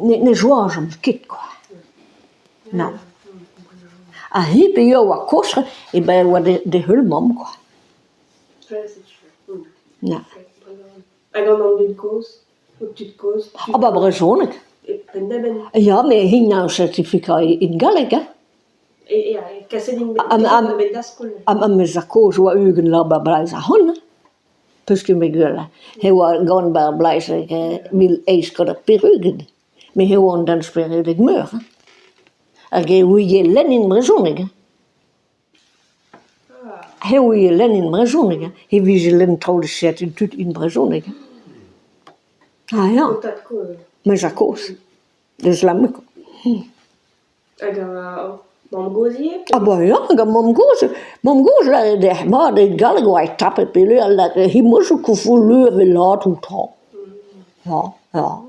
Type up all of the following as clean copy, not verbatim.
ne jouage om kit, quoi. Nou. A hippe jo a kostre, et ben wa de hulmom, quoi. Ja, c'est sûr. Nou. Hag an an dud koz, o tud koz. Ah, ba brezonig. E pendaben. Ja, mais hin nou certificat in Galeg, hè. E kaset in bet daskol. Am me za koz wa ugen la ba blais a hon, puisque me gulle. He wa gan ba blais mil eis got a perugen. Me he won dan sperig ik meur. Ge hoe je len in brezonig. He hoe je len in brezonig. He wie ze len trouwde set in tut in brezonig. Ah ja. Dat koz. Me za koz. Dus la me. Hag a mam gozie. Ah bah ja, ga mam goze la de ma de Galeg wa tappe pelu la hi mosu ku fu leuve la tout temps. Ja, ja.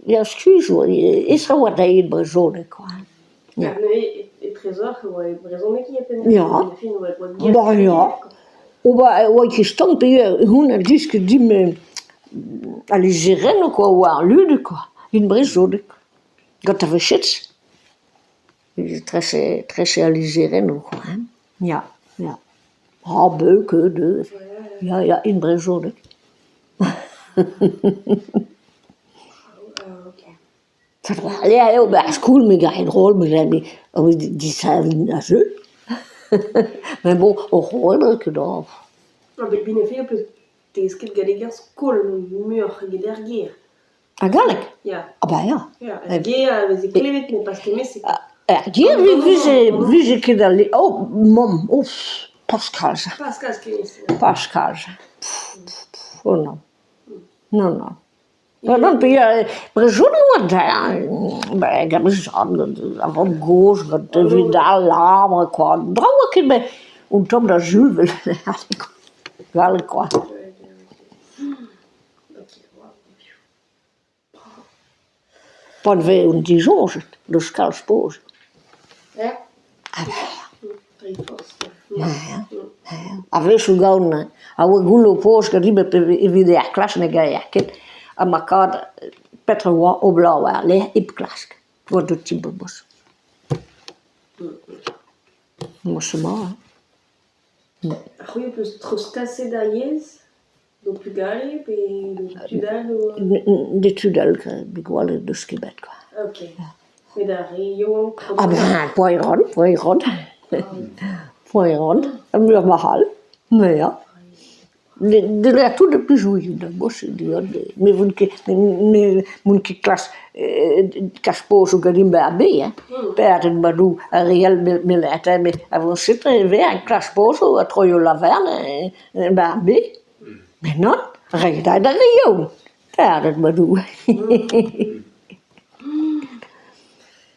Ja, excuse, is er wat in brezonig, quoi. Ja, e trezor e brezonig e pendaben. Ja. Bah ja. Oba wat je stond bij hun er diske die me aliseren quoi ou en lude quoi. In brezonig. Got er shit. Très aliseren quoi. Ja, ja. Ha beuke de. Ja, in brezonig. Ja, heel bij school me ga in rol me remi. Die zijn na zo. Mais bon, hoor ik dan. Ah, bet bine feo peus teesket galeg ar skol mur ged er ger. A Galeg? Ja. Ah bah ja. Ja, er ger vez e klevet, mais pas ket mes. Hier wie ze ket ali. Oh, mom, oef. Pascal. Pascal ket Pascal. Oh non. Non. Dan ben je brezonig wat daar. Ik heb gezegd, van goos, dat Vidal lamer, quoi. Trouwen ik me, en tom dat Jules wil, wel, quoi. Pan we un Dijon, dus kalspoos. Ja? Ah, Très fort. ja. A we so gaun, a we gulo poos, que ribe vide a klas ne ga jaket. A makad Petra wa oblawa, le ip klask. Wat doet die bos? Mosse maar. A c'hwi peus troskase da yez, do pugale, pe do tudal, do... De tudel, bigwale dus kibet, quoi. Ok. Mais da rio... Ah ben, poiron. En weer mahal. Maar ja. De la tout de plus joué de bos die had. Me mun ki klas kaspoos ook in bij hè. Perdent maar doe reël militair me avons zitten weer een klaspoos a troyo laverne bij. Maar non, reg daar de rio. Perdent maar doe.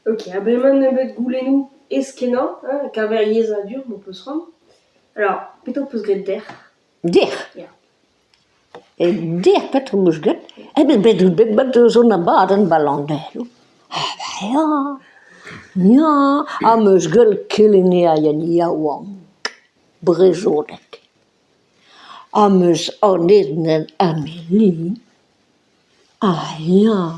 Ok, abelman nebet goulenou eskenan, kaver yez a dur, mo peus ram. Alors, peto peus gret der. Der. Ja. Der Petra musget. Bet zo'n baden ballon der. Ah ja. Ja, a musgel killinea jen jawang. Brezonek. A mus oneden Amélie. Ah ja.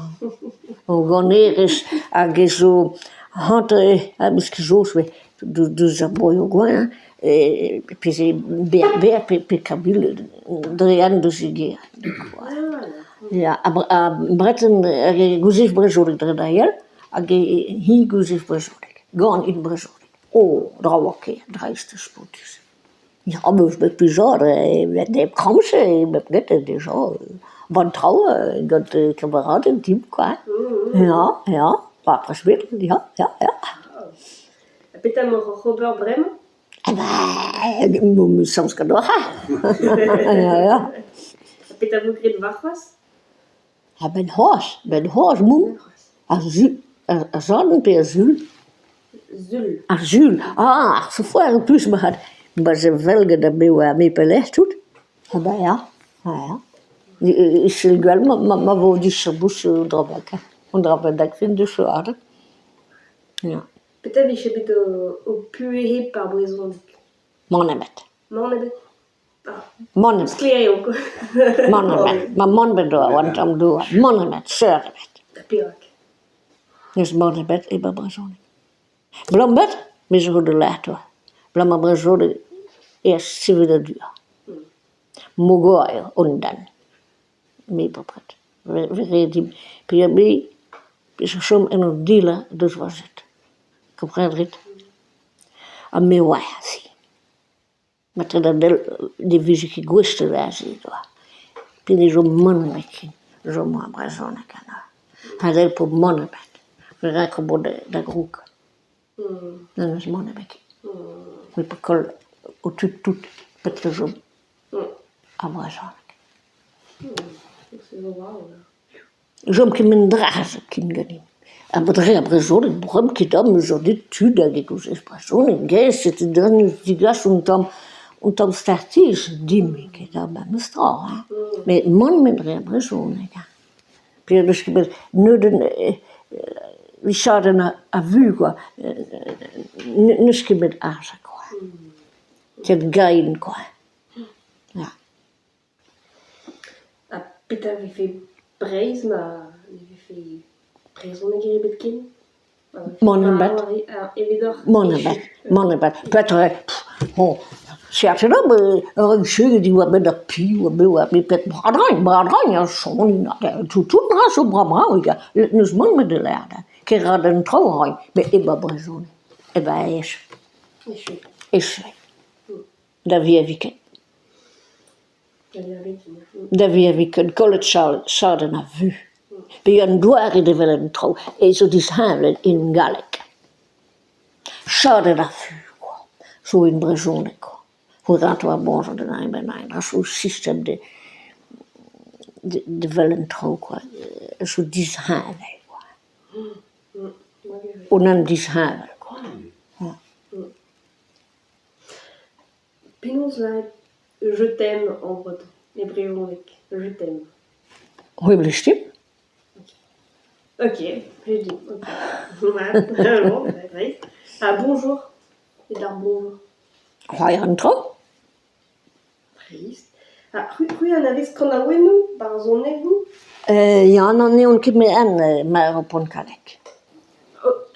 O wanneer is a gezo hanter a biskizos we du zaboyo gwa. Puis berber pe kabile drian do sigia. Ja, Bretten guzif brezodik dredayel, hi guzif brezodik. Gaan in brezodik. Oh, drawake, dreiste spotis. Ja, maar met bizarre, met de kamse, met gette déjà. Van trouwen, dat kameraden team quoi. Ja, pas presbit, ja. Petam Robert Brem. Soms kan nog. Ja. Petam gret varchas. Ja, ben hoos moe. Zouden per Zul. Zul. Zul. Ah, zo voor een plus maar had. Maar ze velgen dat mee belegd doet. Ja. Is wel, maar wo die sabus drabakken. En drabak vind dus zo aardig. Ja. Petam is bet o puhe par brezonik. Monnemet. Skleer jo. Monnemet. Maar monnemet door, want om door. Monnemet, surremet. Pirak. Dus Monnebed en Babrazone. Blambed, maar ze hadden later. Babrazone eerst 7 uur. Mogoy undan. Mee papret. We reden PRB, is er som en een dealer, dus was het. Comprendre het? En me waasi. Maar toen de visie die goeste waasi doa. Pini zo'n Monnebed, zo'n Babrazone kana. Hij deed op Monnebed. We raken bij de groek. Dat is Monnebed. We pakken tout met de zo'n Babrazone. C'est wauw. Zo'n keer mijn dragen kinderen. En bedrijf Babrazone, ik begon dat dan zo dit tu dat ik dus expression, gast het dan die gas und startisch dim que dat bij me stra. Maar man met Babrazone. Puis dus ik nu de we zouden à vue quoi. Nu is het met aardig quoi. Het gain quoi. Ja. Peter wie fait prijs, maar wie fait prijs on een keer kind. Monnebed. Monnebed. Peter, oh, zegt je dan, een scheuge die wat met dat pie, wat met bradrain, ja, zo'n, tout na zo bradrain, ja, dus man met de lerde. Ik had een trouwrijn, bij Babrazone. En bij is. Dat weer weekend. Dat weer weekend, college zouden naar vu. Bij een doare de wel een trouw, en zo die handelen in Galek. Zouden naar vu, zo in Babrazone. Hoe dat was bon de naam bij mij, dat is zo'n systeem de wel een trouw, zo die handelen. En dan die handelen. Pinons là, je t'aime en breton. Hébraïque, je t'aime. Hoe heb je stem? Ok, j'ai dit. Okay. Bon, right. Ah, bonjour. Et là, bonjour. Ga je een trouw? Triste. Ah, hoe aan het kanawenu, Babrazone. Ja, dan neem ik me aan, maar op een kalek.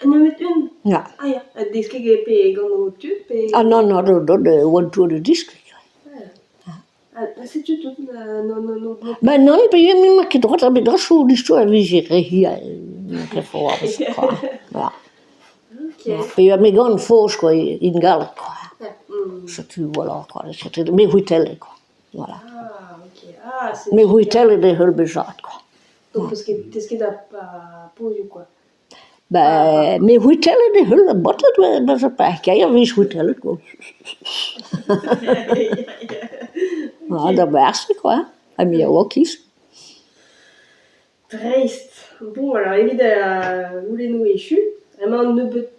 Nummer 1. Ja. Ah ja, det skal ikke be gano typ. Ah non, dat wordt door de disc. C'est tout non. Maar non, ben je niet meer gedrukt, heb ik dat zo die stoel wie je hier nog voor was. Ja. Ok. Ben je me gaan voor in galek. Så tu voilà quoi, c'était mais hotel quoi. Voilà. Ah, ok. Ah, c'est. Mais hotel de hulbezat quoi. Donc parce que t'es ce qu'il a pas posé quoi. Bah, mais hotel de hulbezat was het pas. Kijk, wie is hotel quoi. Ja, dat was het quoi. En je ook kies. Triste. Bon, alors évidemment, vous les nous échus. Vraiment, ne peut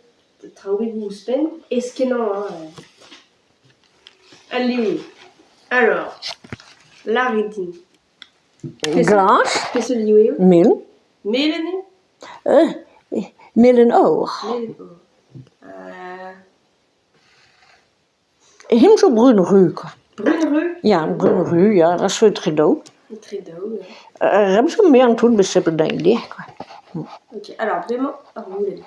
travailler vous spend. Est-ce que non, hein? Allez. Alors, la rythme. Glas, Qu'est-ce que c'est? mil, Mélanie. mil en oog. Hem zo bruin ruw quoi. Brune rue. Ja, een bruin ruw, ja, dat is voor het gedoe. Très drôle. Hebben ze meer aan toen beseffen dan idee quoi. Ok, alors vraiment, vous l'avez.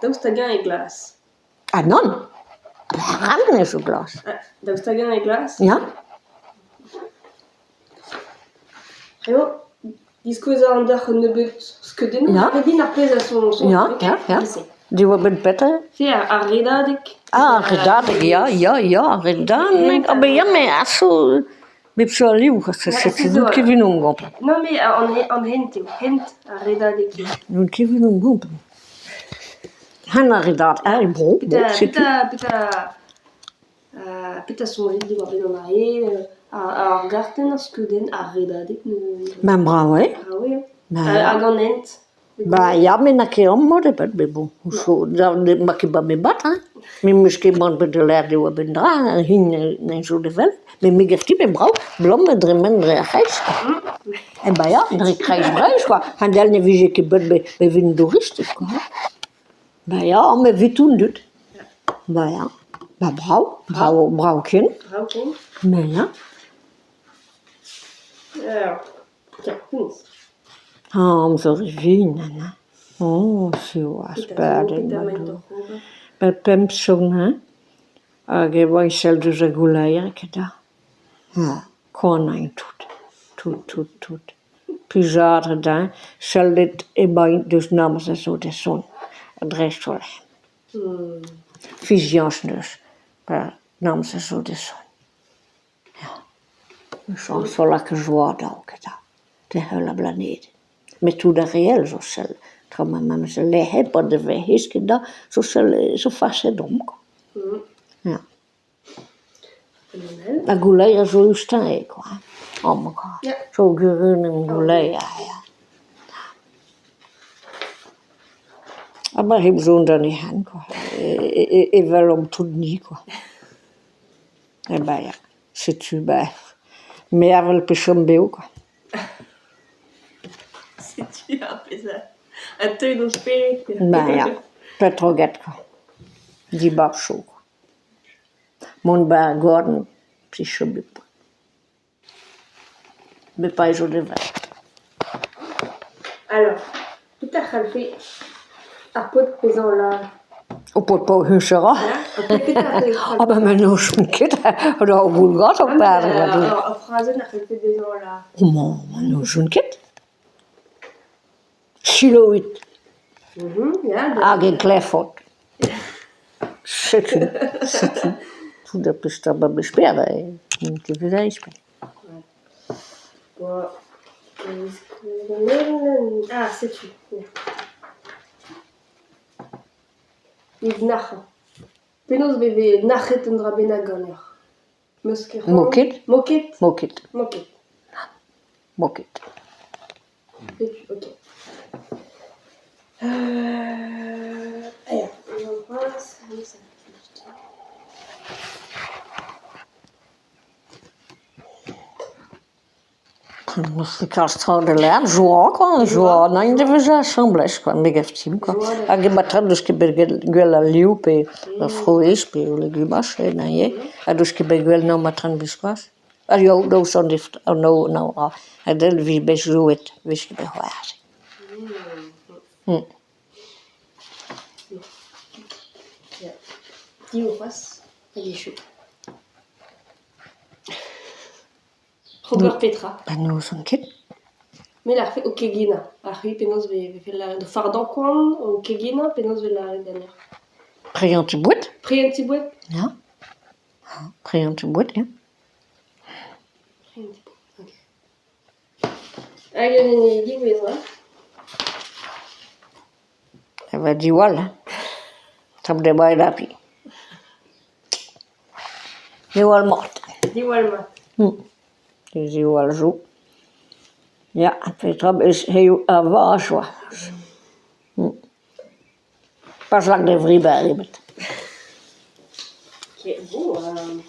Donc, t'as gagné glace. Ah non, ramen is een glas. Donc, t'as gagné glace. Ja? Vraiment, discuter aan dag een beetje schudden. Ja. Maar die naar plaats als zo'n. Ja. Die worden beter. Ja, Aridadik. Redadig, ja, redadig. Maar ja, maar zo, met zo'n lief gezet, ze doet Kevin omgoppen. Non, mais en hint, Aridadik. Doet Kevin omgoppen. Hanna redadig, bon, c'est tout. Pita son die wat in een garten als schudden, Aridadik. Maar bravo, hè? Aganent. Bah, ja, maar na keer om maar dat ben bon. Zo, dan maak je bij me bad, hè? Maar misschien man bij de leer die we ben daar, hing en zo de wel. Maar mij geeft die ben brouw, blom met drie mensen grijs. En bij ja, drie grijs, quoi. En dan heb je een beetje bij een toeristen, quoi. Bah ja, maar wie toen doet? Bah ja, maar brouw kind. Vrouwkind. Maar ja. Ja, goed. Am zo rivina, oh, so aspetta, per pempsona, che vuoi seldu regulaire che da. Corna in tut. Pizarre da, seldet e bij dus namens zo de son. Het rest wel. Visions dus, per namens zo de son. Ja. Dus zo lekker zwaar ook dat. De hele planeet. Met tout de réel zo sel. Trouwens, maar ze leggen pas de weg is que da, zo vast het om. Ja. La gouleia zo ustai qua. Oh my god. Ja. Zo groen en gouleia, ja. Maar heb zo'n dan niet aan, quoi. Et wel om tout niet, quoi. Eh ben ja, c'est tu ben. Mais avec le péchon béo, quoi. C'est tu un peu ça. Un peu dans spirit. Ben ja, petroget, quoi. Die babshow, quoi. Mon ben Gordon, péchon béo. Mais pas jour de vrai. Alors, tout à fait. À pot de présent là. Op het pohusera. Ah ben men nou zo'n kid, dat hoe gaat op daar. Alors, phrase n'a fait des gens là. Oh men nou zo'n kid. Siloïd, Ja, Agen Clifford. C'est tout dat is dat maar besperen. Niet te verrijzen. Bon. Ah, c'est tu. Ils nachen. Penos bebe nachet en drabena goner. Muskeron. Moket? Moket. Moket, Moket. moket. Ok. Allez, on embrasse. Moest ik als trouwde leren, zo, nee, dat was assemblée, quoi, mais gaftim, quoi. Ag batran dus que bergel a liu pe frois pe o legumas, na ye, a dus que bergel no matran bisquas. A yo do son dift, no, a del vi bejuet, wis que behoas. Dis au face, il est chaud. Robert Petra. No son kit. Mais là, fait au Kegina. Après, penos ve la de fardan quan au Kegina, penos ve la dernière. Priant boet? Prienti boet. Ja. Priant boet, ja. Prienti boet. Ok. Allez, on dit oui, ça. Elle va dire voilà. Ça me débaille la vie. Die wel mort. Dis Walma. Die wel zo. Ja, Petra is heel avage. Pas lang de vrij bij. Ok, bon.